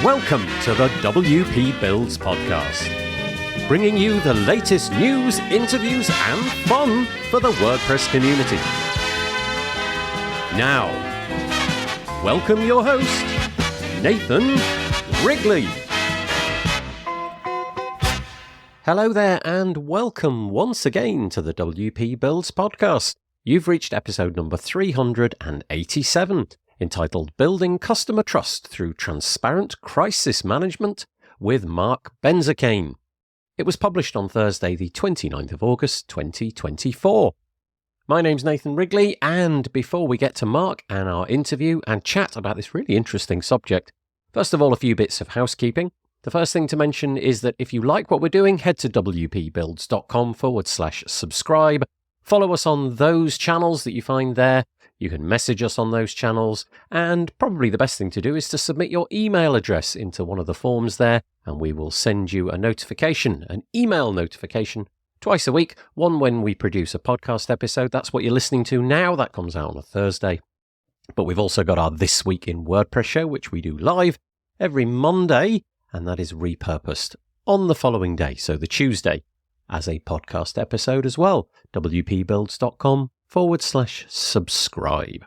Welcome to the WP Builds podcast, bringing you the latest news, interviews and fun for the WordPress community. Now, welcome your host, Nathan Wrigley. Hello there and welcome once again to the WP Builds podcast. You've reached episode number 387, entitled Building Customer Trust Through Transparent Crisis Management with Marc Benzakein. It was published on Thursday, the 29th of August, 2024. My name's Nathan Wrigley, and before we get to Marc and our interview and chat about this really interesting subject, first of all, a few bits of housekeeping. The first thing to mention is that if you like what we're doing, head to wpbuilds.com/subscribe. Follow us on those channels that you find there. You can message us on those channels, and probably the best thing to do is to submit your email address into one of the forms there, and we will send you a notification, an email notification, twice a week, one when we produce a podcast episode. That's what you're listening to now. That comes out on a Thursday. But we've also got our This Week in WordPress show, which we do live every Monday, and that is repurposed on the following day, so the Tuesday, as a podcast episode as well. wpbuilds.com/subscribe.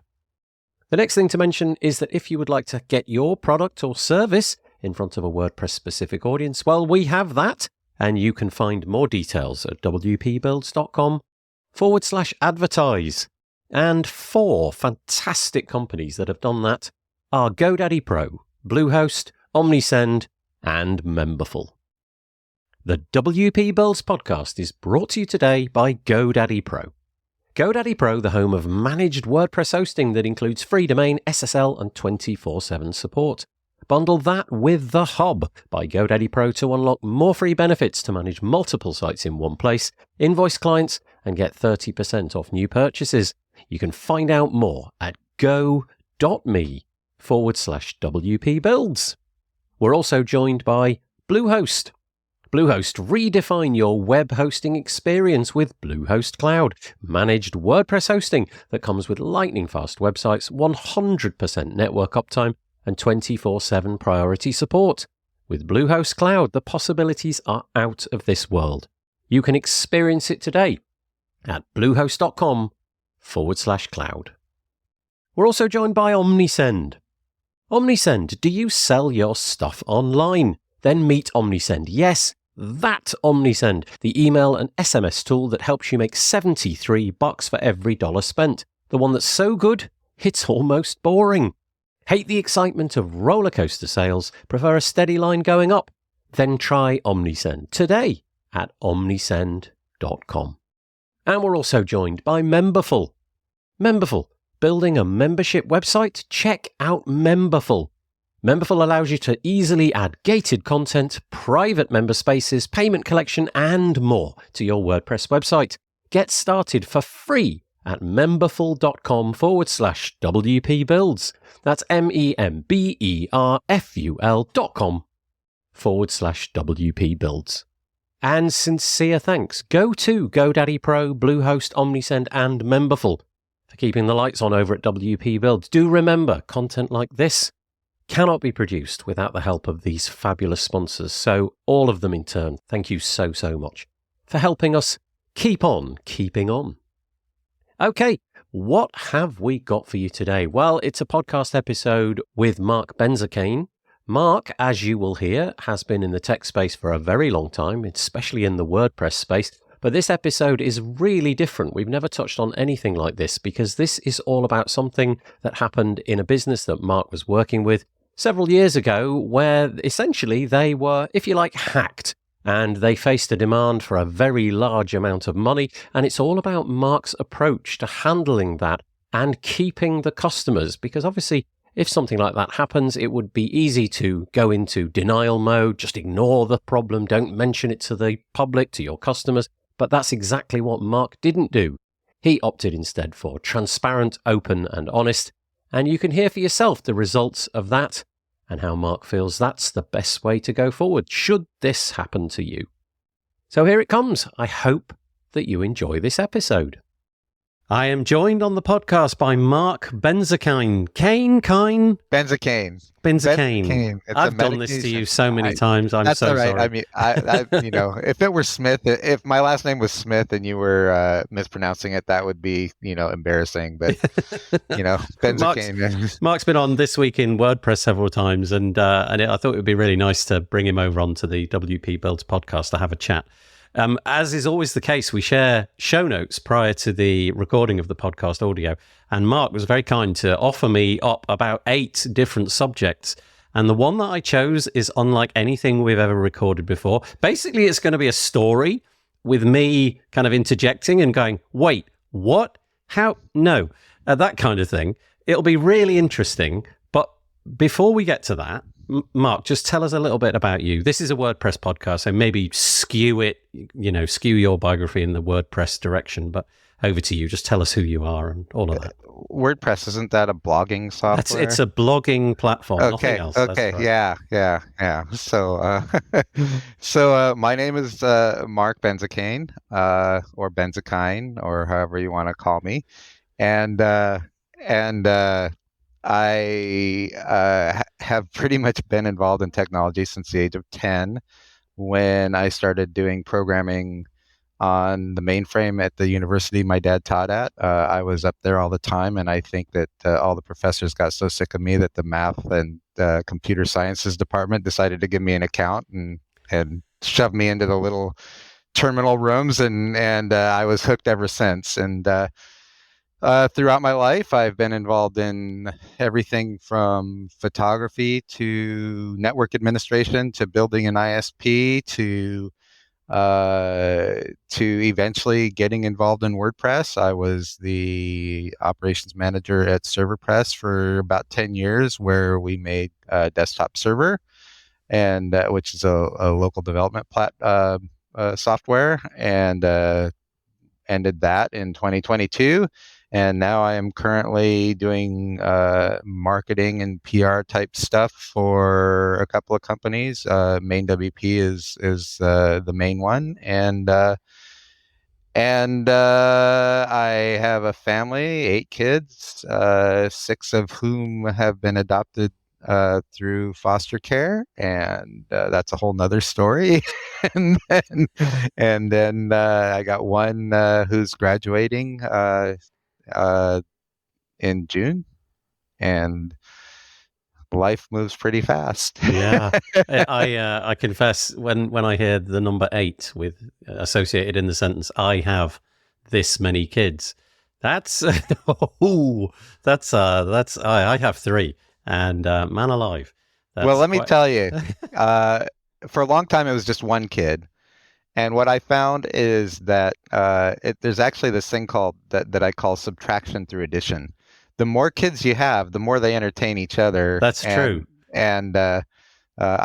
The next thing to mention is that if you would like to get your product or service in front of a WordPress specific audience, well, we have that, and you can find more details at wpbuilds.com/advertise. And 4 fantastic companies that have done that are GoDaddy Pro, Bluehost, Omnisend, and Memberful. The WP Builds podcast is brought to you today by GoDaddy Pro. GoDaddy Pro, the home of managed WordPress hosting that includes free domain, SSL, and 24/7 support. Bundle that with The Hub by GoDaddy Pro to unlock more free benefits to manage multiple sites in one place, invoice clients, and get 30% off new purchases. You can find out more at go.me/WP Builds. We're also joined by Bluehost. Bluehost, redefine your web hosting experience with Bluehost Cloud, managed WordPress hosting that comes with lightning-fast websites, 100% network uptime, and 24/7 priority support. With Bluehost Cloud, the possibilities are out of this world. You can experience it today at bluehost.com/cloud. We're also joined by Omnisend. Omnisend, do you sell your stuff online? Then meet Omnisend. Yes, that Omnisend, the email and SMS tool that helps you make $73 for every dollar spent. The one that's so good, it's almost boring. Hate the excitement of roller coaster sales? Prefer a steady line going up? Then try Omnisend today at omnisend.com. And we're also joined by Memberful. Memberful, building a membership website? Check out Memberful. Memberful allows you to easily add gated content, private member spaces, payment collection, and more to your WordPress website. Get started for free at memberful.com/WP Builds. That's memberful.com/WP Builds. And sincere thanks go to GoDaddy Pro, Bluehost, Omnisend, and Memberful for keeping the lights on over at WP Builds. Do remember, content like this cannot be produced without the help of these fabulous sponsors. So all of them in turn, thank you so much for helping us keep on keeping on. Okay, what have we got for you today? Well, it's a podcast episode with Marc Benzakein. Marc, as you will hear, has been in the tech space for a very long time, especially in the WordPress space. But this episode is really different. We've never touched on anything like this because this is all about something that happened in a business that Marc was working with several years ago, where essentially they were, if you like, hacked, and they faced a demand for a very large amount of money. And it's all about Marc's approach to handling that and keeping the customers, because obviously if something like that happens, it would be easy to go into denial mode, just ignore the problem, don't mention it to the public, to your customers. But that's exactly what Marc didn't do. He opted instead for transparent, open, and honest. And you can hear for yourself the results of that and how Marc feels that's the best way to go forward, should this happen to you. So here it comes. I hope that you enjoy this episode. I am joined on the podcast by Marc Benzakein. Benzakein. I've done this to you so many times. I'm That's so all right. sorry. I mean, if it were Smith, if my last name was Smith and you were mispronouncing it, that would be, embarrassing. But, Benzakein. Mark's been on This Week in WordPress several times, and I thought it would be really nice to bring him over onto the WP Builds podcast to have a chat. As is always the case, we share show notes prior to the recording of the podcast audio. And Marc was very kind to offer me up about 8 different subjects. And the one that I chose is unlike anything we've ever recorded before. Basically, it's going to be a story with me kind of interjecting and going, wait, what? How? No, that kind of thing. It'll be really interesting. But before we get to that, Marc, just tell us a little bit about you. This is a WordPress podcast, so maybe skew your biography in the WordPress direction, but over to you. Just tell us who you are and all of that. WordPress, isn't that a blogging software? It's a blogging platform, nothing else. Okay, right. Yeah. So my name is Marc Benzakein, or Benzakein, or however you want to call me. And I have pretty much been involved in technology since the age of 10, when I started doing programming on the mainframe at the university my dad taught at. I was up there all the time, and I think that all the professors got so sick of me that the math and computer sciences department decided to give me an account and shove me into the little terminal rooms, and I was hooked ever since. And throughout my life, I've been involved in everything from photography to network administration to building an ISP to eventually getting involved in WordPress. I was the operations manager at ServerPress for about 10 years, where we made a desktop server, and which is a local development software, and ended that in 2022. And now I am currently doing marketing and PR type stuff for a couple of companies. Main WP is the main one, and I have a family, 8 kids, 6 of whom have been adopted through foster care, and that's a whole nother story. and then I got one who's graduating in June, and life moves pretty fast. Yeah, I confess, when I hear the number 8 with associated in the sentence, I have this many kids, that's I have 3, and man alive. Well, let me tell you, for a long time it was just one kid. And what I found is that there's actually this thing called that I call subtraction through addition. The more kids you have, the more they entertain each other. That's true. And I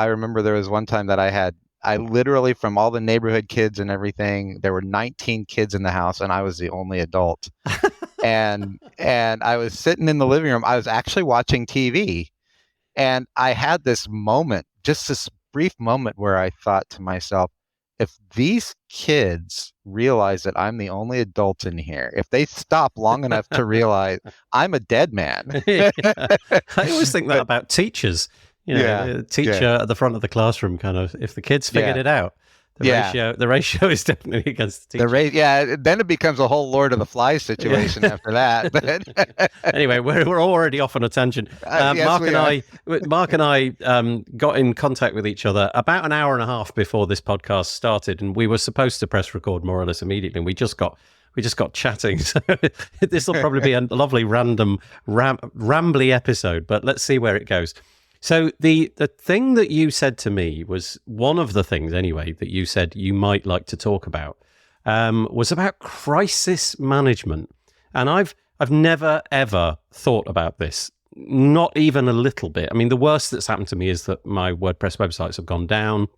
remember there was one time that I literally, from all the neighborhood kids and everything, there were 19 kids in the house, and I was the only adult. and I was sitting in the living room. I was actually watching TV, and I had this moment, just this brief moment, where I thought to myself, if these kids realize that I'm the only adult in here, if they stop long enough to realize I'm a dead man. Yeah. I always think that about teachers. Teacher at the front of the classroom, kind of, if the kids figured it out, the ratio is definitely against the teacher. Then it becomes a whole Lord of the Flies situation after that. But anyway, we're already off on a tangent. Marc and I got in contact with each other about an hour and a half before this podcast started, and we were supposed to press record more or less immediately. And we just got chatting. So this will probably be a lovely random rambly episode, but let's see where it goes. So the thing that you said to me was one of the things, anyway, that you said you might like to talk about was about crisis management. And I've never, ever thought about this, not even a little bit. I mean, the worst that's happened to me is that my WordPress websites have gone down.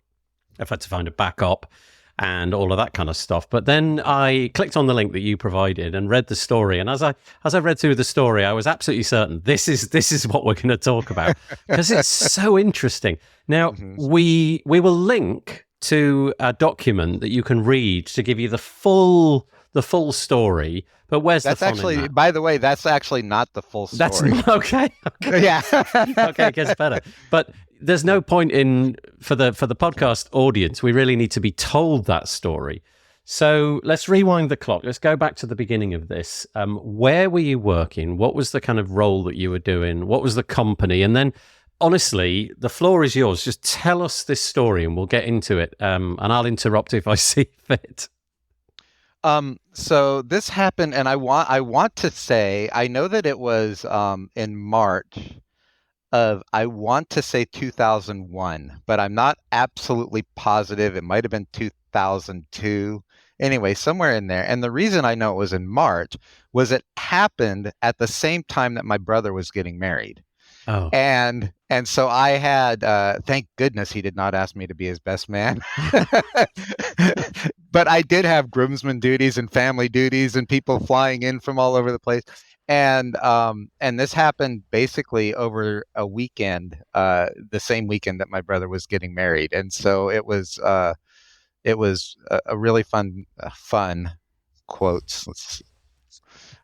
I've had to find a backup and all of that kind of stuff. But then I clicked on the link that you provided and read the story. And as I read through the story, I was absolutely certain this is what we're going to talk about, because it's so interesting. Now, we will link to a document that you can read to give you the full the full story. But where's the That's fun in actually, that? by the way, that's actually not the full That's story. okay. Okay. Yeah. Okay, it gets better. But there's no point in for the podcast audience. We really need to be told that story. So let's rewind the clock. Let's go back to the beginning of this. Where were you working? What was the kind of role that you were doing? What was the company? And then, honestly, the floor is yours. Just tell us this story, and we'll get into it. And I'll interrupt if I see fit. So this happened, and I want to say, I know that it was in March of, I want to say 2001, but I'm not absolutely positive. It might have been 2002. Anyway, somewhere in there. And the reason I know it was in March was it happened at the same time that my brother was getting married. Oh, And so I had, thank goodness he did not ask me to be his best man. But I did have groomsmen duties and family duties and people flying in from all over the place. And this happened basically over a weekend, the same weekend that my brother was getting married. And so it was a really fun quotes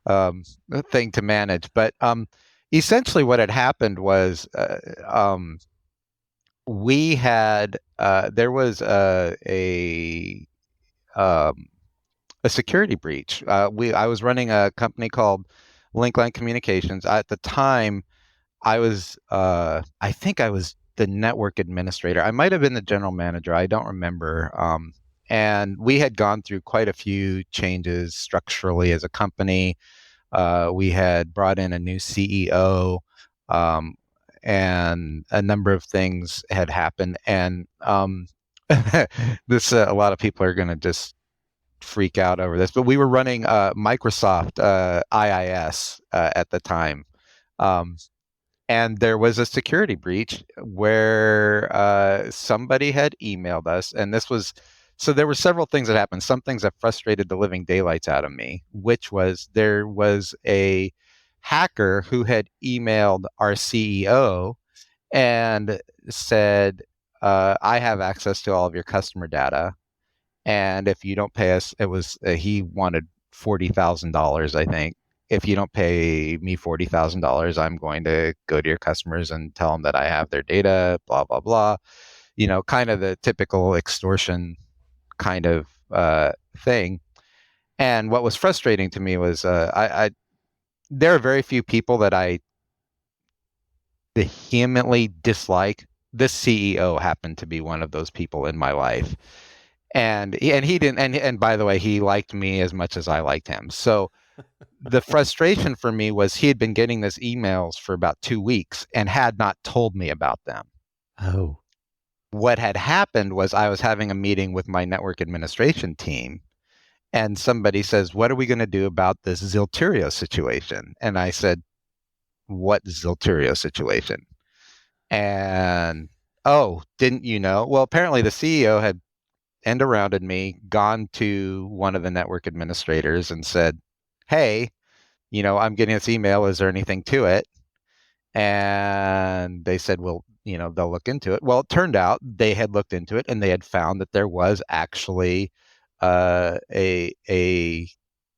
thing to manage. But essentially, what had happened was we had there was um, a security breach. I was running a company called Linkline Communications. At the time, I think I was the network administrator. I might have been the general manager. I don't remember. And we had gone through quite a few changes structurally as a company. We had brought in a new CEO, um, and a number of things had happened. And this, a lot of people are going to just freak out over this, but we were running Microsoft IIS at the time. Um, and there was a security breach where somebody had emailed us, and this was, so there were several things that happened. Some things that frustrated the living daylights out of me, which was there was a hacker who had emailed our CEO and said, I have access to all of your customer data, and if you don't pay us, it was he wanted $40,000, I think. If you don't pay me $40,000, I'm going to go to your customers and tell them that I have their data, blah blah blah. You know, kind of the typical extortion kind of thing. And what was frustrating to me was I there are very few people that I vehemently dislike. This CEO happened to be one of those people in my life. And he didn't, and by the way, he liked me as much as I liked him. So the frustration for me was he had been getting these emails for about 2 weeks and had not told me about them. oh, What had happened was I was having a meeting with my network administration team, and somebody says, what are we going to do about this Zilterio situation? And I said, what Zilterio situation? And, oh, didn't you know? Well, apparently the CEO had end arounded me, gone to one of the network administrators and said, hey, you know, I'm getting this email. Is there anything to it? And they said, well, you know, they'll look into it. Well, it turned out they had looked into it and they had found that there was actually a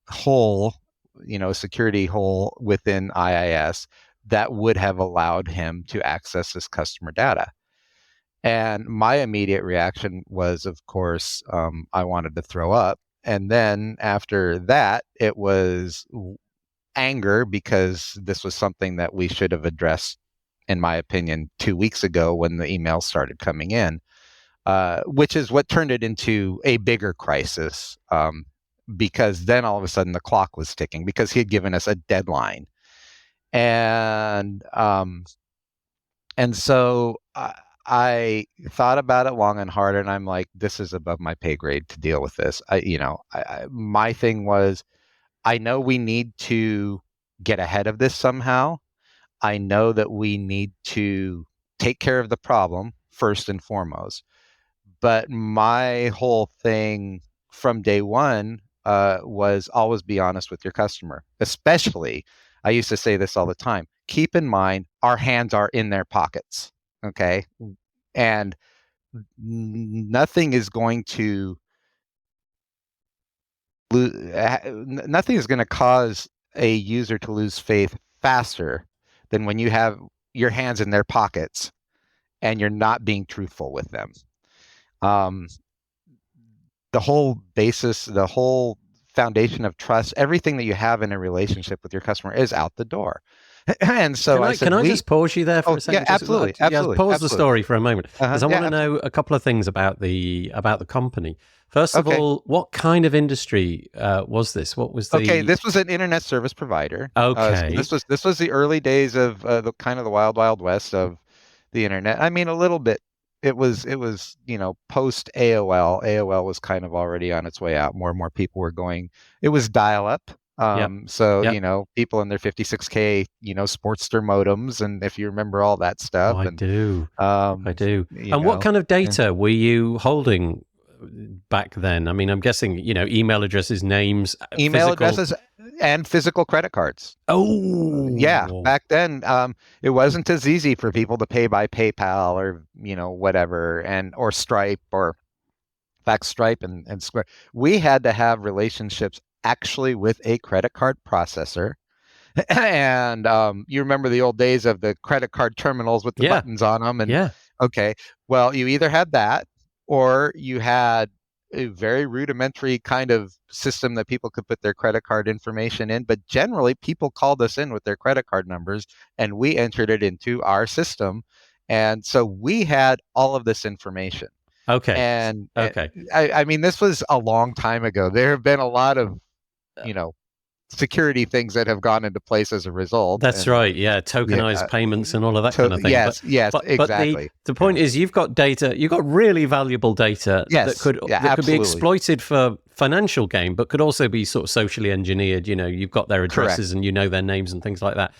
hole, you know, a security hole within IIS that would have allowed him to access this customer data. And my immediate reaction was, of course, I wanted to throw up. And then after that, it was anger, because this was something that we should have addressed, in my opinion, 2 weeks ago when the emails started coming in, which is what turned it into a bigger crisis, because then all of a sudden the clock was ticking because he had given us a deadline. And so I thought about it long and hard, and I'm like, this is above my pay grade to deal with this. My thing was, I know we need to get ahead of this somehow. I know that we need to take care of the problem first and foremost. But my whole thing from day one was always be honest with your customer. Especially, I used to say this all the time, keep in mind, our hands are in their pockets. Okay. And nothing is going to nothing is going to cause a user to lose faith faster than when you have your hands in their pockets and you're not being truthful with them. The whole basis, the whole foundation of trust, everything that you have in a relationship with your customer is out the door. And so can I just pause you there for a second? Yeah, absolutely. Pause the story for a moment, because I want to know a couple of things about the company. First of all, what kind of industry was this? What was the? Okay, this was an internet service provider. Okay, so this was the early days of the kind of the wild west of the internet. I mean, a little bit. It was post AOL. AOL was kind of already on its way out. More and more people were going. It was dial up. So people in their 56K Sportster modems, and if you remember all that stuff. I do. And what kind of data were you holding back then? I mean, I'm guessing email addresses, names, addresses, and physical credit cards. Oh, yeah. Back then, it wasn't as easy for people to pay by PayPal or whatever, or Stripe, or in fact Stripe and Square. We had to have relationships actually with a credit card processor. And you remember the old days of the credit card terminals with the buttons on them. And okay, well, you either had that, or you had a very rudimentary kind of system that people could put their credit card information in. But generally, people called us in with their credit card numbers, and we entered it into our system. And so we had all of this information. Okay. And I mean, this was a long time ago. There have been a lot of security things that have gone into place as a result. That's right. Yeah. Tokenized payments and all of that kind of thing. Yes, exactly. But the point is, you've got data, you've got really valuable data that could be exploited for financial gain, but could also be sort of socially engineered. You've got their addresses and their names and things like that.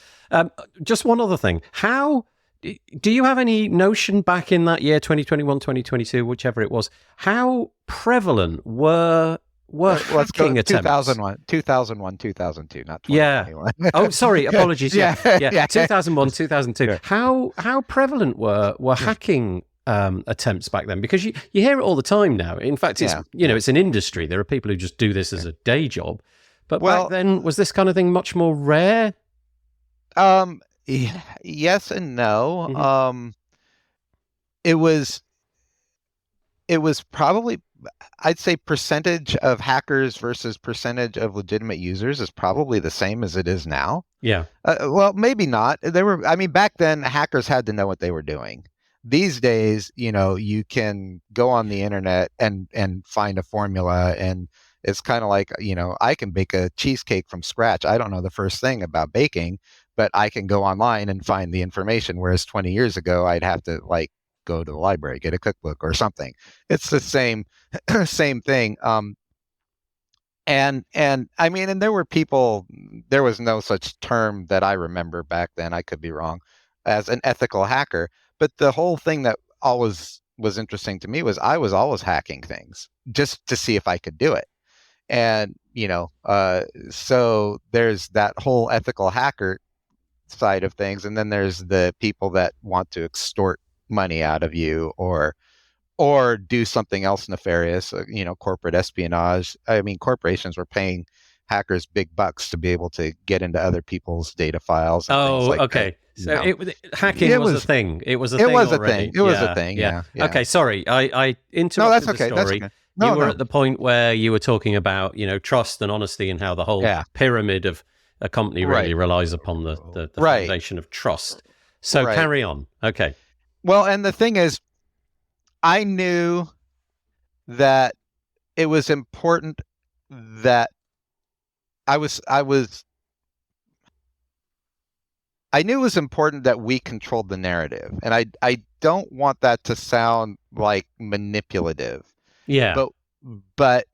Just one other thing. How do you have any notion back in that year, 2021, 2022, whichever it was, how prevalent were hacking attempts? 2001, 2002, not 2021. Yeah. Oh, sorry. Apologies. Yeah. 2001, 2002. Yeah. How prevalent were hacking attempts back then? Because you hear it all the time now. In fact, it's it's an industry. There are people who just do this as a day job. But back then, was this kind of thing much more rare? Yes and no. Mm-hmm. It was probably, I'd say, percentage of hackers versus percentage of legitimate users is probably the same as it is now. Yeah. Well, maybe not. Back then, hackers had to know what they were doing. These days, you can go on the internet and find a formula, and it's kind of like, I can bake a cheesecake from scratch. I don't know the first thing about baking, but I can go online and find the information. Whereas 20 years ago, I'd have to go to the library, get a cookbook or something. It's the same thing. And there were people, there was no such term that I remember back then, I could be wrong, as an ethical hacker. But the whole thing that always was interesting to me was I was always hacking things just to see if I could do it. And, so there's that whole ethical hacker side of things. And then there's the people that want to extort money out of you or do something else nefarious, corporate espionage. I mean, corporations were paying hackers big bucks to be able to get into other people's data files. And things like okay. That. So hacking was a thing. It was a thing already. It was a thing. Yeah. Okay. Sorry. I interrupted the story. That's okay. You were at the point where you were talking about, trust and honesty and how the whole pyramid of a company really relies upon the foundation of trust. So carry on. Okay. Well, and the thing is, I knew that it was important that I knew it was important that we controlled the narrative. And I don't want that to sound like manipulative. Yeah. But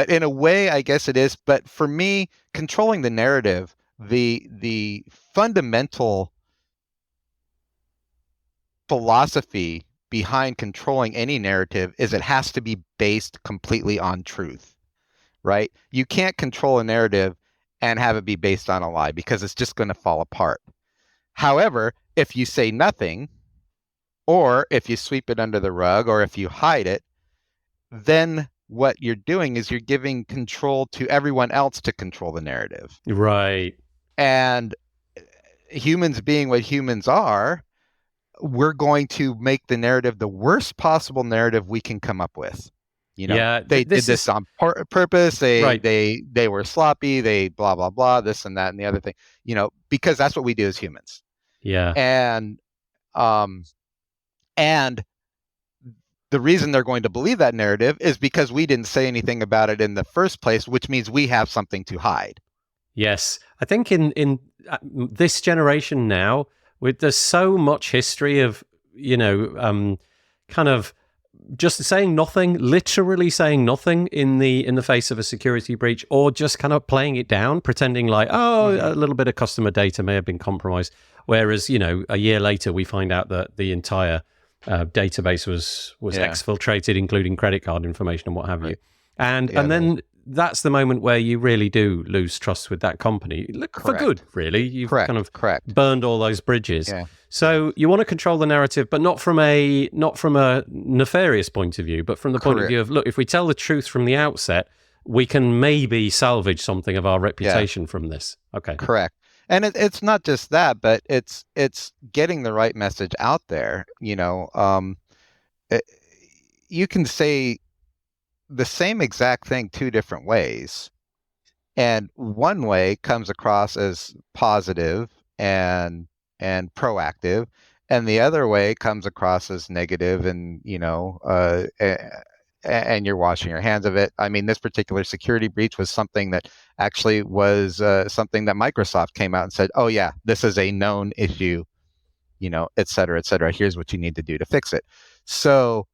in a way, I guess it is. But for me, controlling the narrative, the fundamental philosophy behind controlling any narrative is it has to be based completely on truth, right? You can't control a narrative and have it be based on a lie because it's just going to fall apart. However, if you say nothing, or if you sweep it under the rug, or if you hide it, then what you're doing is you're giving control to everyone else to control the narrative. Right. And humans being what humans are, we're going to make the narrative the worst possible narrative we can come up with. They did this on purpose. They were sloppy. They blah, blah, blah, this and that and the other thing, because that's what we do as humans. Yeah. And the reason they're going to believe that narrative is because we didn't say anything about it in the first place, which means we have something to hide. Yes. I think in this generation now, there's so much history of, kind of just saying nothing, literally saying nothing in the face of a security breach, or just kind of playing it down, pretending like, a little bit of customer data may have been compromised. Whereas, a year later, we find out that the entire database was exfiltrated, including credit card information and what have you. And then that's the moment where you really do lose trust with that company. For good, really. You've kind of burned all those bridges. Yeah. So you want to control the narrative, but not from a nefarious point of view, but from the point of view of, look, if we tell the truth from the outset, we can maybe salvage something of our reputation from this. Okay. Correct. And it's not just that, but it's getting the right message out there. You can say the same exact thing two different ways, and one way comes across as positive and proactive, and the other way comes across as negative and and you're washing your hands of it. I mean, this particular security breach was something that actually was something that Microsoft came out and said, oh yeah, this is a known issue, et cetera, et cetera. Here's what you need to do to fix it. So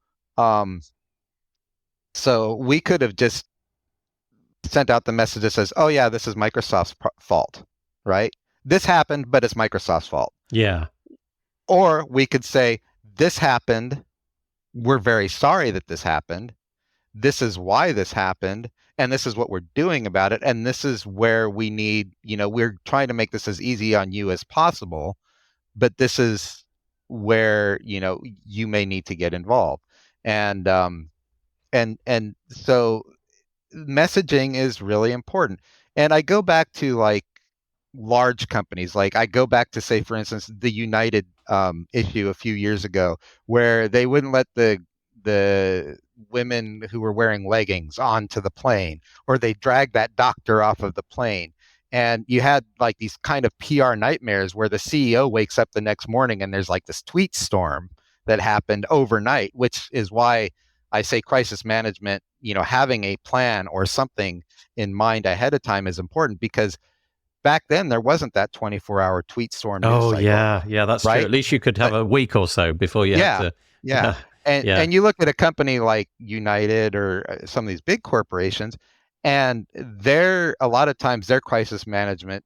we could have just sent out the message that says, oh yeah, this is Microsoft's fault, right? This happened, but it's Microsoft's fault. Yeah. Or we could say, this happened. We're very sorry that this happened. This is why this happened. And this is what we're doing about it. And this is where we need, we're trying to make this as easy on you as possible. But this is where, you may need to get involved. And so messaging is really important. And I go back to like large companies. Like I go back to, say, for instance, the United issue a few years ago, where they wouldn't let the women who were wearing leggings onto the plane, or they dragged that doctor off of the plane. And you had like these kind of PR nightmares where the CEO wakes up the next morning and there's like this tweet storm that happened overnight, which is why I say crisis management, having a plan or something in mind ahead of time is important, because back then there wasn't that 24-hour tweet storm. Oh, yeah, that's right? True. At least you could have a week or so before you had to. Yeah. And you look at a company like United or some of these big corporations, and a lot of times their crisis management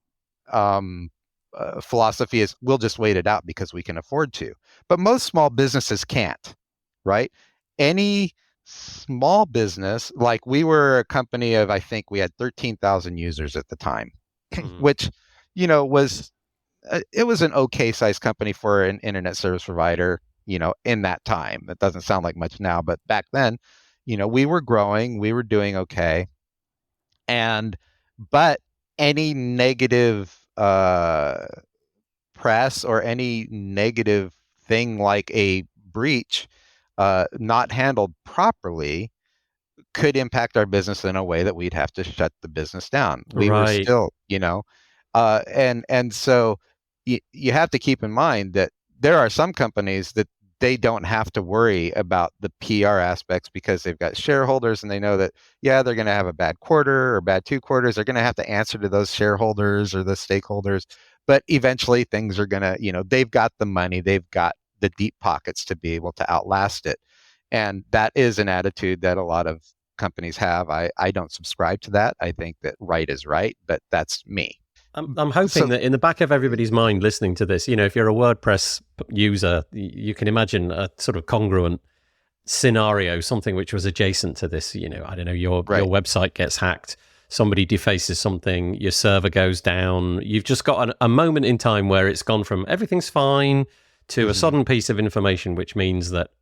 philosophy is, we'll just wait it out because we can afford to. But most small businesses can't, right? Any small business, like we were a company of, I think we had 13,000 users at the time, which, was an okay sized company for an internet service provider, in that time. It doesn't sound like much now, but back then, we were growing, we were doing okay. But any negative press or any negative thing like a breach not handled properly could impact our business in a way that we'd have to shut the business down. We were still, and so you have to keep in mind that there are some companies that they don't have to worry about the PR aspects because they've got shareholders and they know that, they're going to have a bad quarter or bad 2 quarters. They're going to have to answer to those shareholders or the stakeholders. But eventually things are going to, they've got the money, they've got the deep pockets to be able to outlast it. And that is an attitude that a lot of companies have. I don't subscribe to that. I think that right is right, but that's me. I'm hoping that in the back of everybody's mind listening to this, if you're a WordPress user, you can imagine a sort of congruent scenario, something which was adjacent to this. I don't know, your website gets hacked, somebody defaces something, your server goes down. You've just got a moment in time where it's gone from everything's fine to a sudden piece of information, which means that,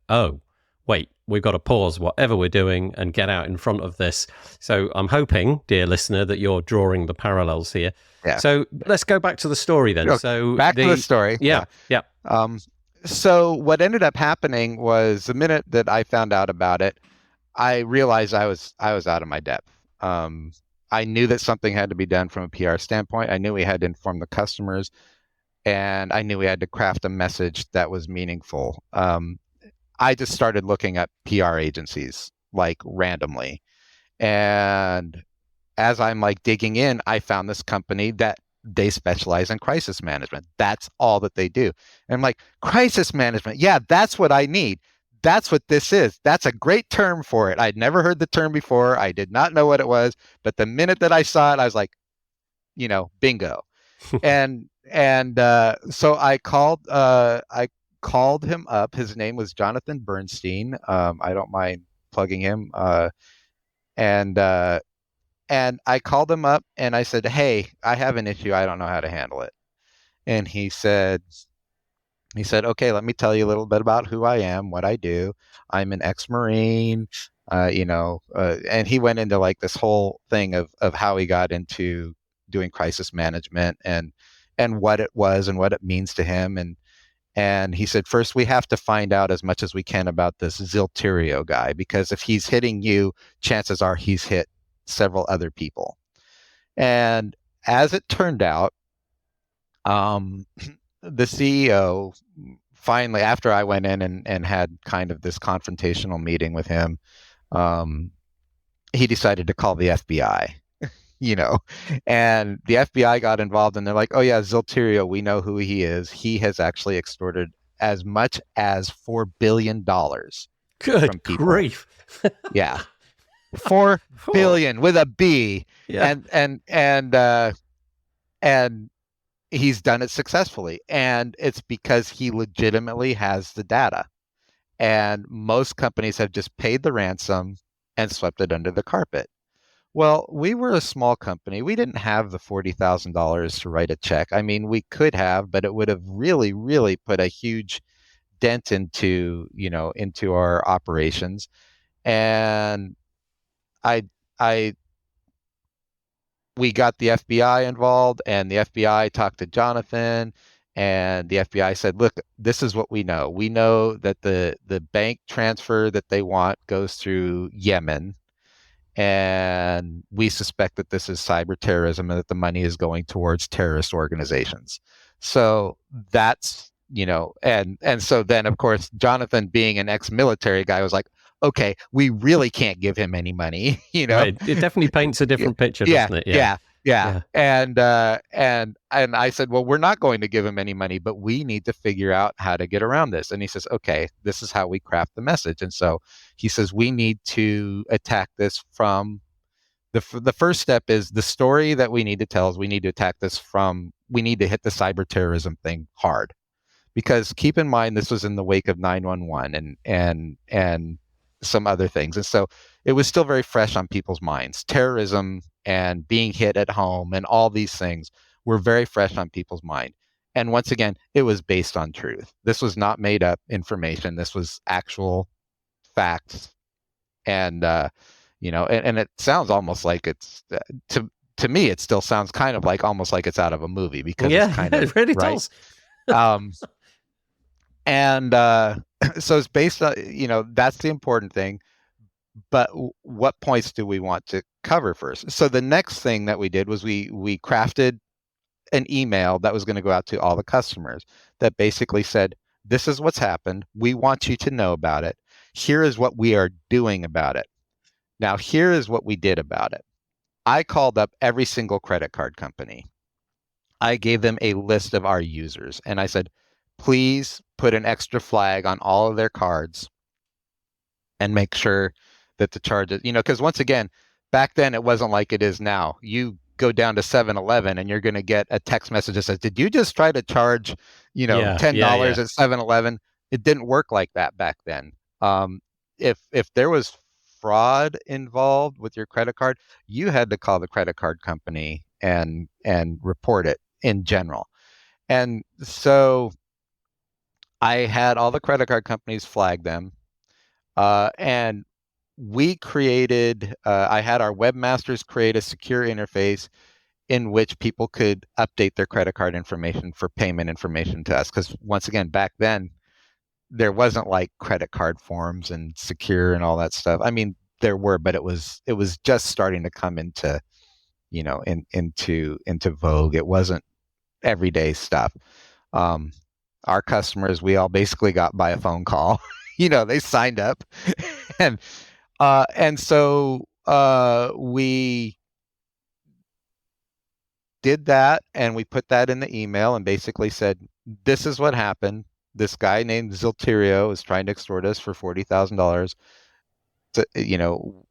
wait, we've got to pause whatever we're doing and get out in front of this. So I'm hoping, dear listener, that you're drawing the parallels here. Yeah. So let's go back to the story then. Okay, So back to the story. yeah. Um, so what ended up happening was the minute that I found out about it, I realized I was out of my depth. Um, I knew that something had to be done from a PR standpoint. I knew we had to inform the customers, and I knew we had to craft a message that was meaningful. I just started looking at PR agencies like randomly, and as I'm like digging in, I found this company that they specialize in crisis management. That's all that they do. And I'm like, crisis management. Yeah, that's what I need. That's what this is. That's a great term for it. I'd never heard the term before. I did not know what it was. But the minute that I saw it, I was like, bingo. And so I called him up. His name was Jonathan Bernstein. I don't mind plugging him. And and I called him up and I said, "Hey, I have an issue. I don't know how to handle it." And he said, "Okay, let me tell you a little bit about who I am, what I do. I'm an ex-Marine, and he went into like this whole thing of how he got into doing crisis management and what it was and what it means to him. And he said, first, we have to find out as much as we can about this Zilterio guy, because if he's hitting you, chances are he's hit several other people. And as it turned out, the CEO finally, after I went in and had kind of this confrontational meeting with him, he decided to call the FBI. And the FBI got involved, and they're like, "Oh yeah, Zilterio, we know who he is. He has actually extorted as much as $4 billion from Good people." grief. Yeah, 4 billion with a B. Yeah. And he's done it successfully, and it's because he legitimately has the data. And most companies have just paid the ransom and swept it under the carpet. Well, we were a small company. We didn't have the $40,000 to write a check. I mean, we could have, but it would have really, really put a huge dent into our operations. And I, I, we got the FBI involved, and the FBI talked to Jonathan, and the FBI said, "Look, this is what we know. We know that the bank transfer that they want goes through Yemen, and we suspect that this is cyber terrorism and that the money is going towards terrorist organizations." So that's, and so then of course Jonathan, being an ex-military guy, was like, "Okay, we really can't give him any money." Right. It definitely paints a different picture, Yeah, doesn't it? yeah, yeah. Yeah. And I said, "Well, we're not going to give him any money, but we need to figure out how to get around this." And he says, "Okay, this is how we craft the message." And so he says, "We need to attack this from the first step is the story that we need to tell is we need to attack this from we need to hit the cyber terrorism thing hard." Because keep in mind, this was in the wake of 911 and some other things. And so it was still very fresh on people's minds. Terrorism and being hit at home and all these things were very fresh on people's mind. And once again, it was based on truth. This was not made up information. This was actual facts. And, and it sounds almost like it's, to me, it still sounds kind of like almost like it's out of a movie, because it's kind of, it really right? does. And so it's based on, that's the important thing. But what points do we want to cover first? So the next thing that we did was we crafted an email that was going to go out to all the customers that basically said, "This is what's happened. We want you to know about it. Here is what we are doing about it. Now, here is what we did about it." I called up every single credit card company. I gave them a list of our users, and I said, "Please put an extra flag on all of their cards and make sure that the charges," because once again, back then it wasn't like it is now. You go down to 7-Eleven and you're going to get a text message that says, "Did you just try to charge, $10 at 7-Eleven?" It didn't work like that back then. If there was fraud involved with your credit card, you had to call the credit card company and report it in general. And so I had all the credit card companies flag them. And we created, I had our webmasters create a secure interface in which people could update their credit card information for payment information to us. Because once again, back then, there wasn't like credit card forms and secure and all that stuff. I mean, there were, but it was just starting to come into, into vogue. It wasn't everyday stuff. Um, our customers, we all basically got by a phone call. They signed up, and so we did that, and we put that in the email, and basically said, "This is what happened. This guy named Zilterio is trying to extort us for $40,000.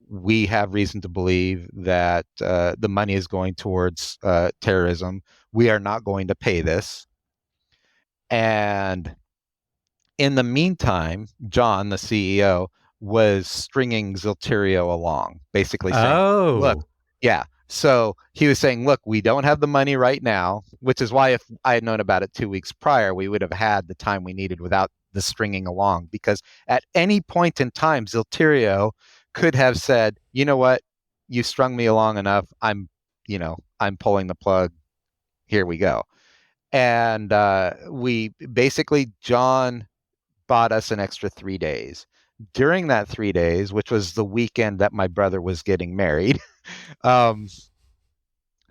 We have reason to believe that the money is going towards terrorism. We are not going to pay this." And in the meantime, John, the CEO, was stringing Zilterio along, basically saying, "Look, Oh, yeah." So he was saying, "Look, we don't have the money right now," which is why if I had known about it 2 weeks prior, we would have had the time we needed without the stringing along. Because at any point in time, Zilterio could have said, "You know what? You strung me along enough. I'm pulling the plug. Here we go." And we basically, John bought us an extra 3 days. During that 3 days, which was the weekend that my brother was getting married, um,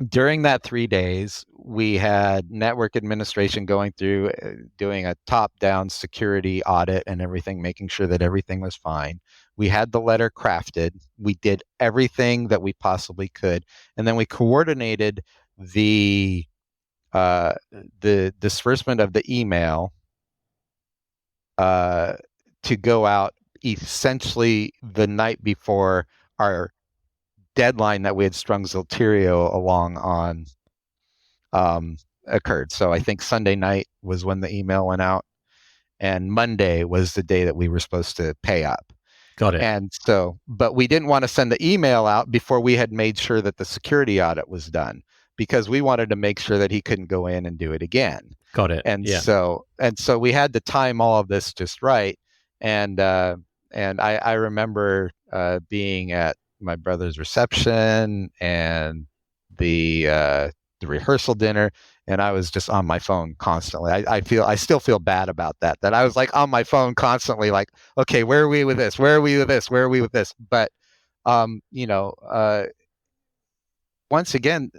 during that 3 days, we had network administration going through, doing a top-down security audit and everything, making sure that everything was fine. We had the letter crafted. We did everything that we possibly could, and then we coordinated the the disbursement of the email uh, to go out essentially the night before our deadline that we had strung Zilterio along on occurred. So I think Sunday night was when the email went out, and Monday was the day that we were supposed to pay up. got it. And so, but we didn't want to send the email out before we had made sure that the security audit was done, because we wanted to make sure that he couldn't go in and do it again. Got it. And Yeah. so we had to time all of this just right. And I remember being at my brother's reception and the rehearsal dinner, and I was just on my phone constantly. I still feel bad about that. That I was like on my phone constantly, like, okay, where are we with this? Where are we with this? Where are we with this? But um, you know, uh, once again,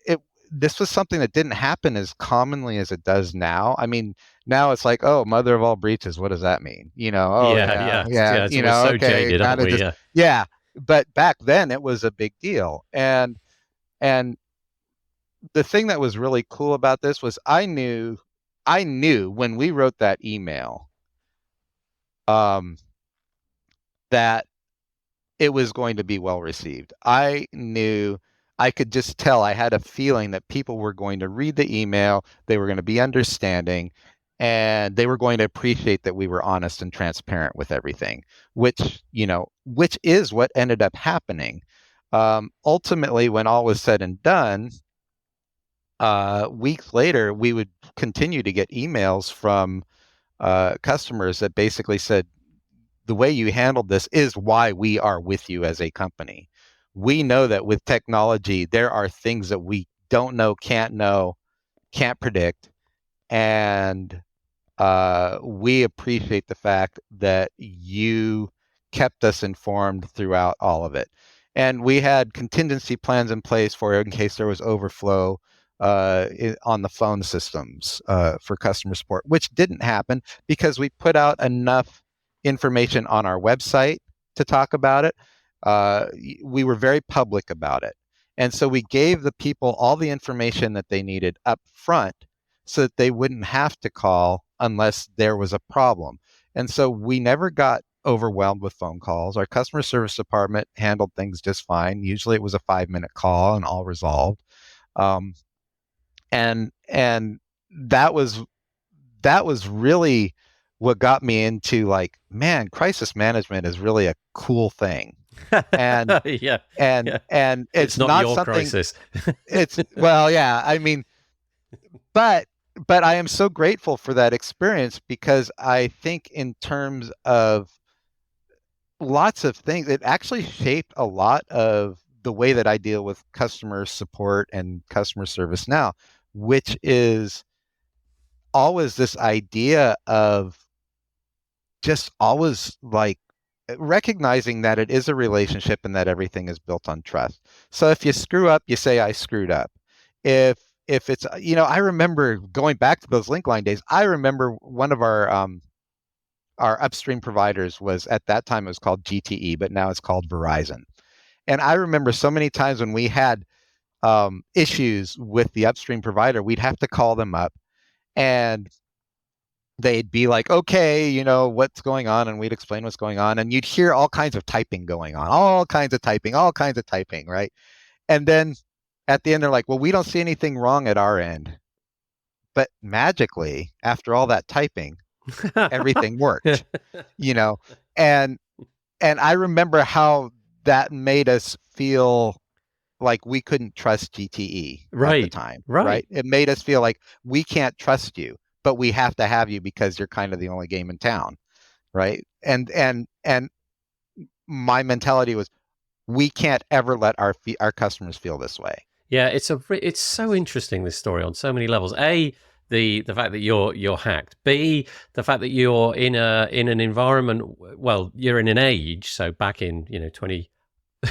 it this was something that didn't happen as commonly as it does now. I mean, now it's like, oh, mother of all breaches, what does that mean? Oh Yeah. yeah, Yeah. yeah, Yeah. So we're so okay, jaded, aren't kind of we? just Yeah. yeah. But back then it was a big deal. And the thing that was really cool about this was I knew when we wrote that email um that it was going to be well received. I knew, I could just tell, I had a feeling that people were going to read the email, they were going to be understanding, and they were going to appreciate that we were honest and transparent with everything, which is what ended up happening. Ultimately, when all was said and done, weeks later, we would continue to get emails from customers that basically said, the way you handled this is why we are with you as a company. We know that with technology, there are things that we don't know, can't predict. And we appreciate the fact that you kept us informed throughout all of it. And we had contingency plans in place for in case there was overflow on the phone systems for customer support, which didn't happen because we put out enough information on our website to talk about it. We were very public about it. And so we gave the people all the information that they needed up front so that they wouldn't have to call unless there was a problem. And so we never got overwhelmed with phone calls. Our customer service department handled things just fine. Usually it was a 5-minute call and all resolved. Um, and that was really what got me into, like, man, crisis management is really a cool thing. And Yeah. and Yeah. and It's it's not not your something, crisis. it's, well, yeah, I mean, but I am so grateful for that experience, because I think in terms of lots of things. It actually shaped a lot of the way that I deal with customer support and customer service now, which is always this idea of just always like recognizing that it is a relationship and that everything is built on trust. So if you screw up, you say I screwed up. If it's, I remember going back to those link line days. I remember one of our upstream providers was, at that time it was called GTE, but now it's called Verizon. And I remember so many times when we had issues with the upstream provider, we'd have to call them up and they'd be like, okay, what's going on? And we'd explain what's going on. And you'd hear all kinds of typing going on, all kinds of typing, right? And then at the end, they're like, well, we don't see anything wrong at our end. But magically, after all that typing, everything worked, and I remember how that made us feel like we couldn't trust GTE at the time, right? It made us feel like we can't trust you, but we have to have you because you're kind of the only game in town, right? And my mentality was, we can't ever let our customers feel this way. Yeah, it's so interesting, this story, on so many levels. A, the fact that you're hacked. B, the fact that you're in an environment. Well, you're in an age. So back in 20.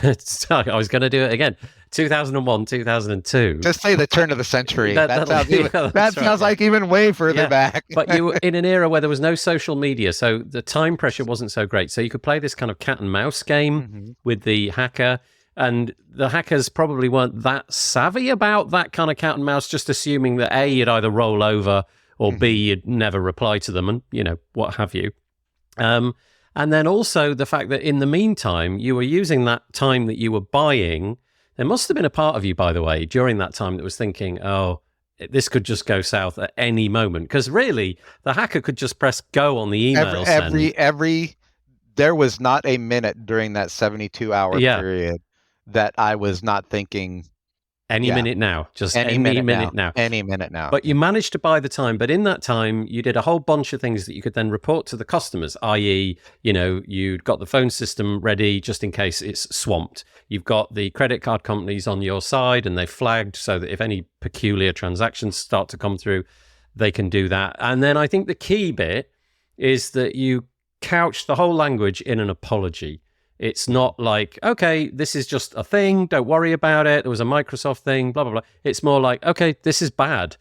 I was going to do it again. 2001, 2002. Just say the turn of the century. That sounds like even way further back. But you were in an era where there was no social media, so the time pressure wasn't so great. So you could play this kind of cat and mouse game with the hacker. And the hackers probably weren't that savvy about that kind of cat and mouse, just assuming that A, you'd either roll over, or B, you'd never reply to them, and what have you. And then also the fact that in the meantime, you were using that time that you were buying. There must have been a part of you, by the way, during that time that was thinking, oh, this could just go south at any moment. Because really, the hacker could just press go on the email. There was not a minute during that 72-hour period that I was not thinking, any minute now, just any minute now. Any minute now. But you managed to buy the time. But in that time, you did a whole bunch of things that you could then report to the customers, i.e., you'd got the phone system ready just in case it's swamped. You've got the credit card companies on your side, and they flagged so that if any peculiar transactions start to come through, they can do that. And then I think the key bit is that you couched the whole language in an apology. It's not like, okay, this is just a thing, don't worry about it, there was a Microsoft thing, blah, blah, blah. It's more like, okay, this is bad,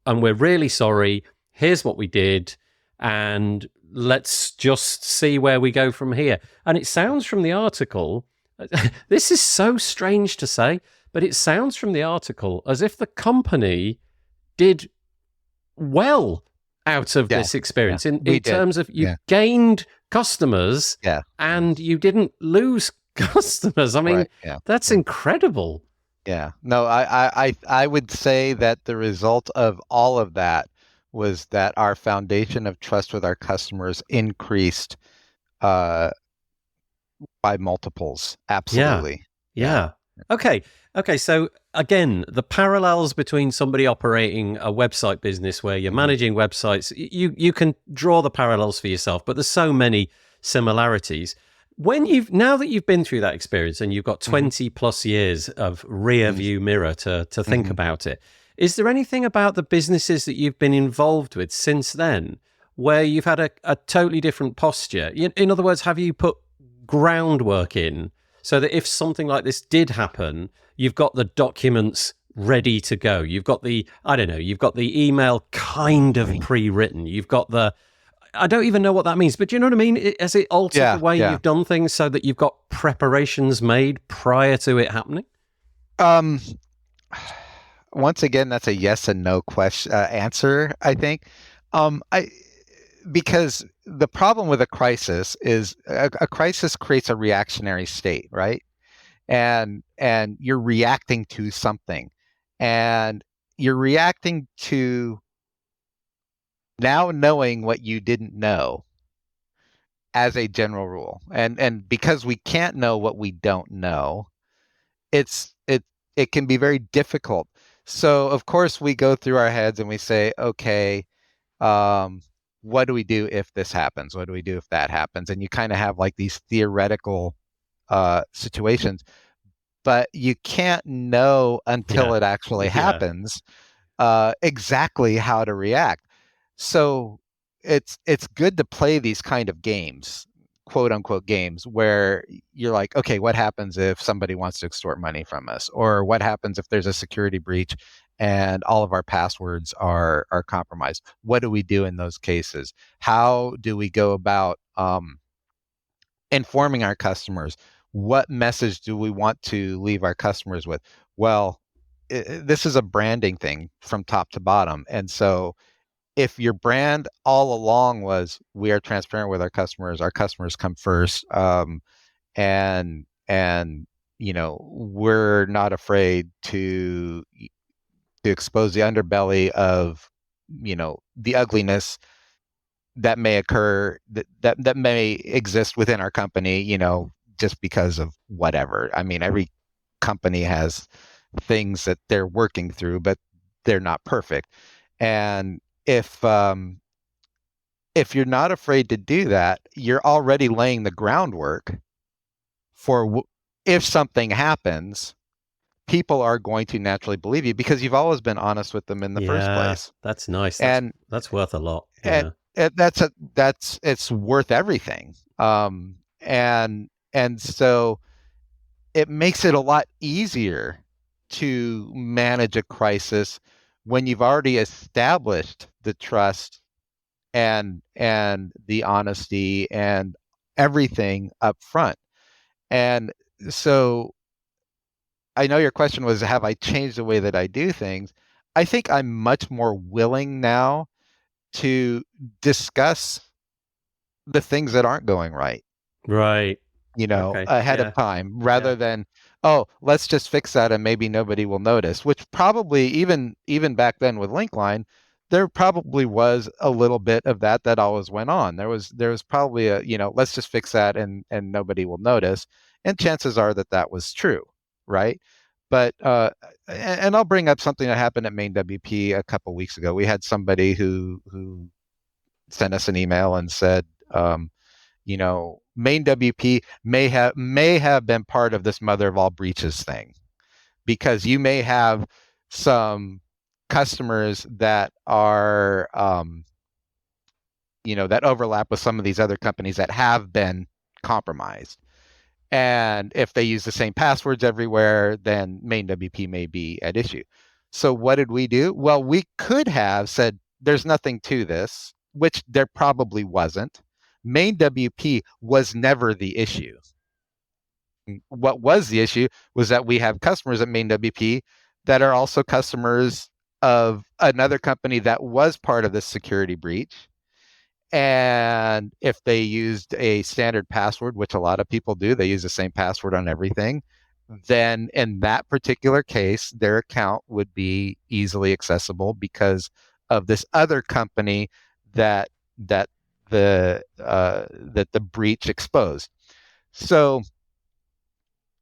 and we're really sorry, here's what we did, and let's just see where we go from here. And it sounds from the article, this is so strange to say, but it sounds from the article as if the company did well out of this experience in terms of you gained customers and you didn't lose customers. I mean, that's incredible. Yeah. No, I would say that the result of all of that was that our foundation of trust with our customers increased by multiples. Absolutely. Yeah. Okay. So again, the parallels between somebody operating a website business where you're managing websites, you can draw the parallels for yourself, but there's so many similarities. Now that you've been through that experience and you've got 20 plus years of rear view mirror to think about it, is there anything about the businesses that you've been involved with since then where you've had a totally different posture? In other words, have you put groundwork in so that if something like this did happen, you've got the documents ready to go? You've got you've got the email kind of pre-written. You've got I don't even know what that means, but do you know what I mean? Has it altered the way you've done things so that you've got preparations made prior to it happening? Once again, that's a yes and no question answer, I think. Because the problem with a crisis is a crisis creates a reactionary state, right? And you're reacting to something, and you're reacting to now knowing what you didn't know as a general rule. And because we can't know what we don't know, it can be very difficult. So of course we go through our heads and we say, okay, what do we do if this happens? What do we do if that happens? And you kind of have like these theoretical situations, but you can't know until Yeah. it actually Yeah. happens exactly how to react. So it's good to play these kind of games, quote unquote games, where you're like, okay, what happens if somebody wants to extort money from us, or what happens if there's a security breach and all of our passwords are compromised? What do we do in those cases? How do we go about informing our customers? What message do we want to leave our customers with? Well, this is a branding thing from top to bottom. And so if your brand all along was we are transparent with our customers come first, and we're not afraid to expose the underbelly of the ugliness that may occur, that may exist within our company, just because of whatever. I mean, every company has things that they're working through, but they're not perfect. And if you're not afraid to do that, you're already laying the groundwork for if something happens, people are going to naturally believe you because you've always been honest with them in the first Yeah. place. That's nice. And That's worth a lot. and, Yeah. and that's it's worth everything. And so it makes it a lot easier to manage a crisis when you've already established the trust and the honesty and everything up front. And so I know your question was, have I changed the way that I do things? I think I'm much more willing now to discuss the things that aren't going right, Right. Okay. ahead of Yeah. time Yeah. rather than, oh, let's just fix that and maybe nobody will notice, which probably even back then with Linkline, there probably was a little bit of that always went on. There was probably a, let's just fix that and nobody will notice. And chances are that was true, right? But and I'll bring up something that happened at Main WP a couple weeks ago. We had somebody who sent us an email and said, Main WP may have been part of this mother of all breaches thing, because you may have some customers that are that overlap with some of these other companies that have been compromised. And if they use the same passwords everywhere, then main WP may be at issue. So what did we do? Well, we could have said there's nothing to this, which there probably wasn't. Main WP was never the issue. What was the issue was that we have customers at main WP that are also customers of another company that was part of this security breach. And if they used a standard password, which a lot of people do, they use the same password on everything, then in that particular case, their account would be easily accessible because of this other company that that the breach exposed. So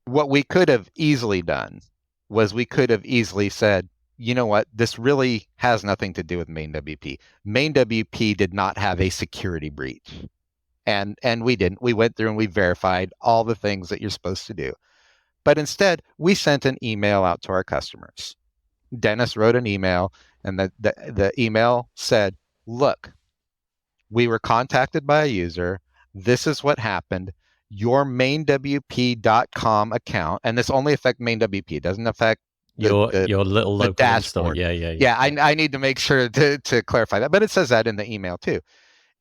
what we could have easily done was we could have easily said, you know what, this really has nothing to do with main WP. Main WP did not have a security breach. And we didn't. We went through and we verified all the things that you're supposed to do. But instead, we sent an email out to our customers. Dennis wrote an email, and the email said, look, we were contacted by a user. This is what happened. Your mainwp.com account, and this only affects mainwp. It doesn't affect Your little the local install. dashboard. Yeah. Yeah. Yeah, Yeah. I need to make sure to clarify that, but it says that in the email too.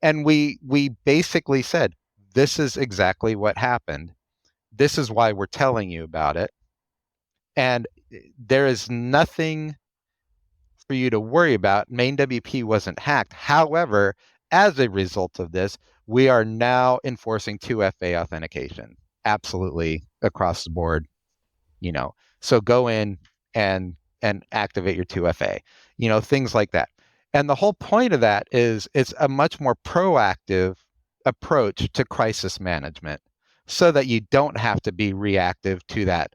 And we basically said, this is exactly what happened. This is why we're telling you about it. And there is nothing for you to worry about. Main WP wasn't hacked. However, as a result of this, we are now enforcing 2FA authentication absolutely across the board. So go in and activate your 2FA, things like that. And the whole point of that is it's a much more proactive approach to crisis management, so that you don't have to be reactive to that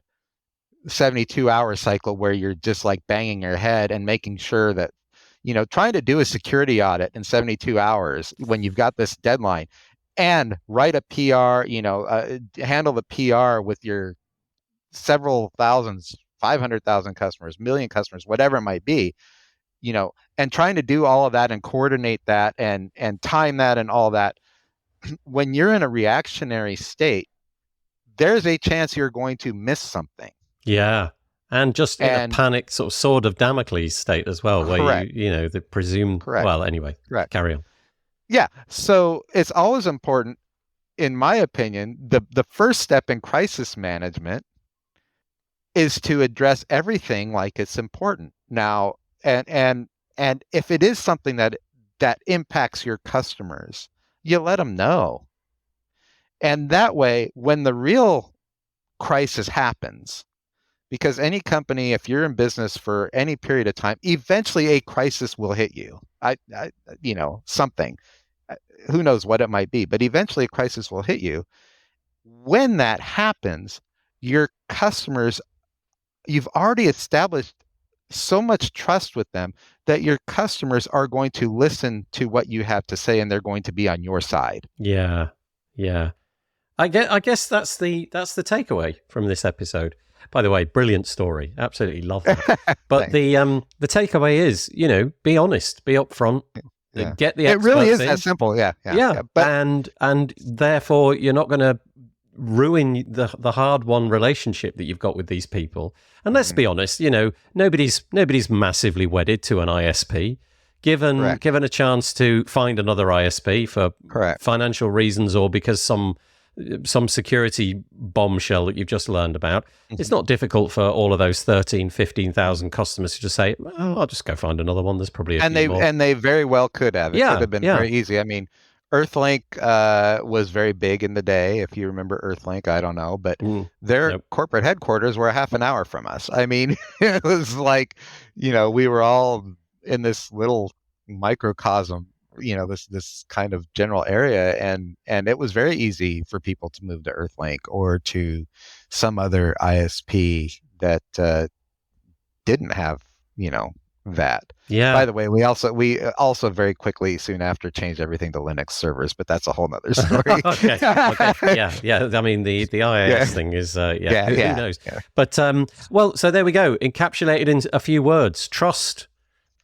72-hour cycle where you're just like banging your head and making sure that trying to do a security audit in 72 hours when you've got this deadline and write a PR, handle the PR with your several thousands, 500,000 customers, million customers, whatever it might be, and trying to do all of that and coordinate that and time that and all that. When you're in a reactionary state, there's a chance you're going to miss something. Yeah. And just in a panic sort of sword of Damocles state as well, where correct. the presumed, correct. Well, anyway, correct. Carry on. Yeah. So it's always important, in my opinion, the first step in crisis management is to address everything like it's important. Now, and if it is something that impacts your customers, you let them know. And that way, when the real crisis happens, because any company, if you're in business for any period of time, eventually a crisis will hit you. Something. Who knows what it might be, but eventually a crisis will hit you. When that happens, your customers, you've already established so much trust with them that your customers are going to listen to what you have to say and they're going to be on your side. Yeah. I guess that's the takeaway from this episode. By the way, brilliant story. Absolutely love that. But the takeaway is, be honest, be upfront, get the experts. It really is that simple. Yeah. But, and therefore you're not going to ruin the hard-won relationship that you've got with these people. And let's be honest, nobody's massively wedded to an ISP. Given a chance to find another ISP for financial reasons or because some security bombshell that you've just learned about, it's not difficult for all of those 15,000 customers to just say, "Oh, I'll just go find another one. There's probably a few more." And they very well could have. It could have been very easy. I mean, Earthlink was very big in the day. If you remember Earthlink, I don't know, but their corporate headquarters were half an hour from us. I mean, it was like, we were all in this little microcosm, this kind of general area, and it was very easy for people to move to Earthlink or to some other ISP that didn't have that. Yeah. By the way, we also very quickly soon after changed everything to Linux servers, but that's a whole nother story. Okay. Yeah. I mean, the IIS thing is, who knows? Yeah. But so there we go. Encapsulated in a few words: trust,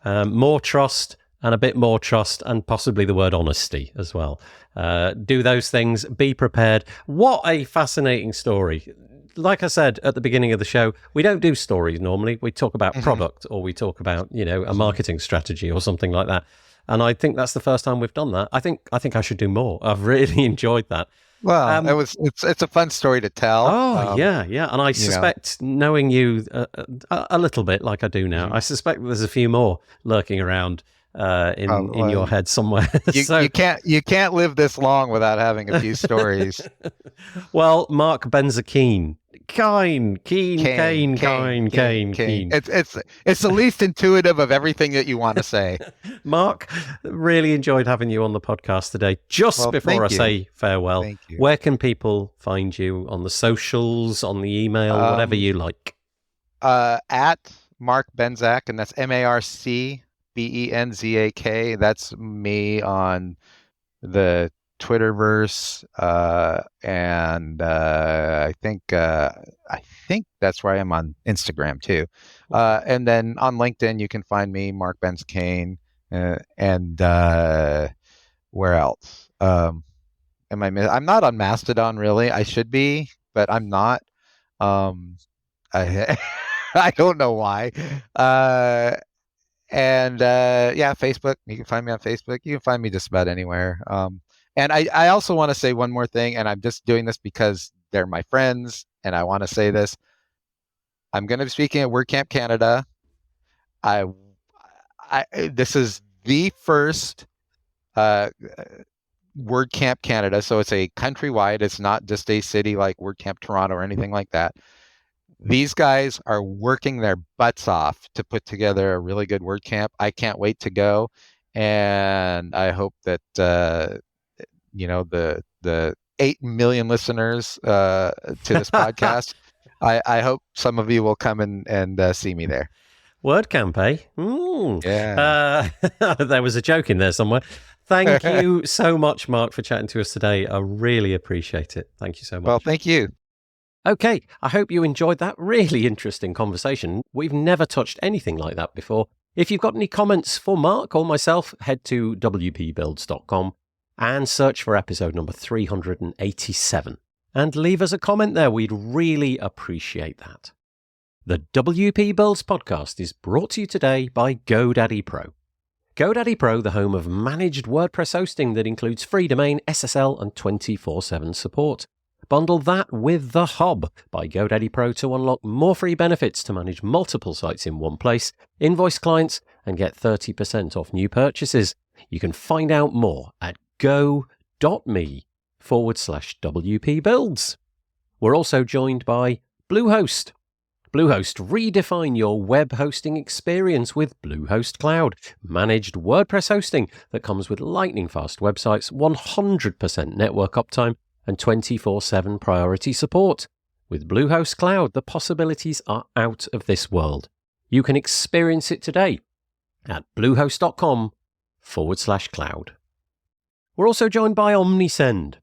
more trust, and a bit more trust, and possibly the word honesty as well. Do those things. Be prepared. What a fascinating story. Like I said at the beginning of the show, we don't do stories normally. We talk about product, or we talk about, a marketing strategy or something like that. And I think that's the first time we've done that. I think I should do more. I've really enjoyed that. Well, it's a fun story to tell. Oh, yeah. And I suspect, knowing you a little bit like I do now, I suspect there's a few more lurking around in your head somewhere. You can't live this long without having a few stories. Well, Marc Benzakein. Keen. It's the least intuitive of everything that you want to say. Marc, really enjoyed having you on the podcast today. Before I say farewell, where can people find you on the socials, on the email, whatever you like? At Marc Benzak, and that's MarcBenzak. That's me on the Twitterverse, and I think that's where I am on Instagram too. And then on LinkedIn, you can find me, Marc Benzakein, and where else? I'm not on Mastodon, really. I should be, but I'm not. I don't know why. Facebook. You can find me on Facebook. You can find me just about anywhere. And I also want to say one more thing, and I'm just doing this because they're my friends, and I want to say this. I'm going to be speaking at WordCamp Canada. This is the first WordCamp Canada, so it's a countrywide. It's not just a city like WordCamp Toronto or anything like that. These guys are working their butts off to put together a really good WordCamp. I can't wait to go, and I hope that the 8 million listeners to this podcast, I hope some of you will come and see me there. WordCamp, eh? Yeah. There was a joke in there somewhere. Thank you so much, Mark, for chatting to us today. I really appreciate it. Thank you so much. Well, thank you. Okay, I hope you enjoyed that really interesting conversation. We've never touched anything like that before. If you've got any comments for Mark or myself, head to wpbuilds.com and search for episode number 387. And leave us a comment there. We'd really appreciate that. The WP Builds podcast is brought to you today by GoDaddy Pro. GoDaddy Pro, the home of managed WordPress hosting that includes free domain, SSL, and 24/7 support. Bundle that with The Hub by GoDaddy Pro to unlock more free benefits to manage multiple sites in one place, invoice clients, and get 30% off new purchases. You can find out more at go.me/WP Builds. We're also joined by Bluehost. Bluehost, redefine your web hosting experience with Bluehost Cloud, managed WordPress hosting that comes with lightning-fast websites, 100% network uptime, and 24/7 priority support. With Bluehost Cloud, the possibilities are out of this world. You can experience it today at bluehost.com/cloud. We're also joined by Omnisend.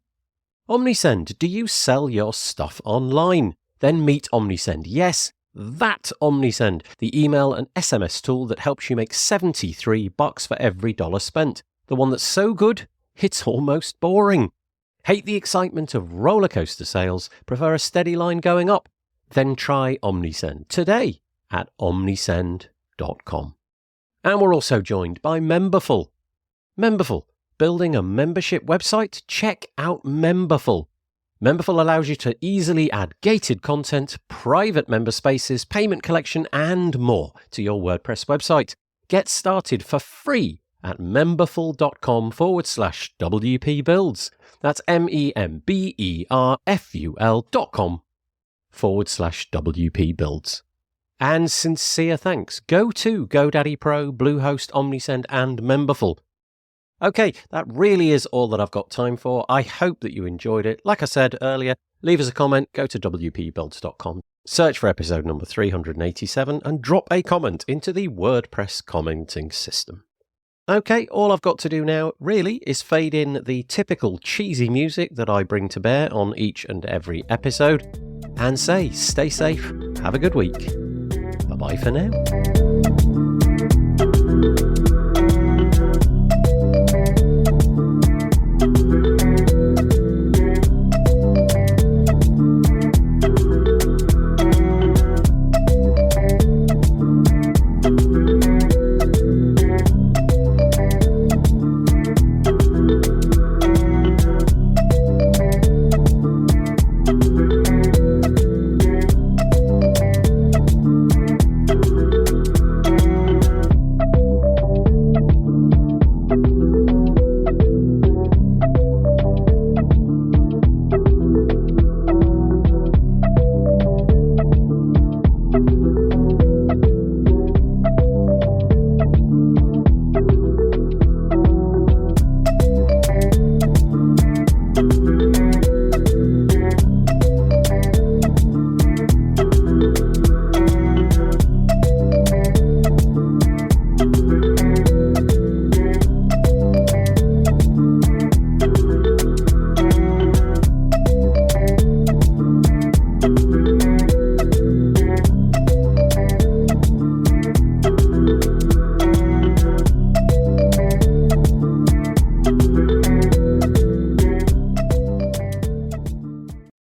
Omnisend, do you sell your stuff online? Then meet Omnisend. Yes, that Omnisend, the email and SMS tool that helps you make $73 for every dollar spent. The one that's so good, it's almost boring. Hate the excitement of roller coaster sales? Prefer a steady line going up? Then try Omnisend today at omnisend.com. And we're also joined by Memberful. Memberful, building a membership website? Check out Memberful. Memberful allows you to easily add gated content, private member spaces, payment collection, and more to your WordPress website. Get started for free at memberful.com/WP Builds. That's memberful.com/WP Builds. And sincere thanks go to GoDaddy Pro, Bluehost, Omnisend, and Memberful. Okay, that really is all that I've got time for. I hope that you enjoyed it. Like I said earlier, leave us a comment, go to wpbuilds.com, search for episode number 387, and drop a comment into the WordPress commenting system. Okay, all I've got to do now really is fade in the typical cheesy music that I bring to bear on each and every episode and say, stay safe, have a good week. Bye-bye for now.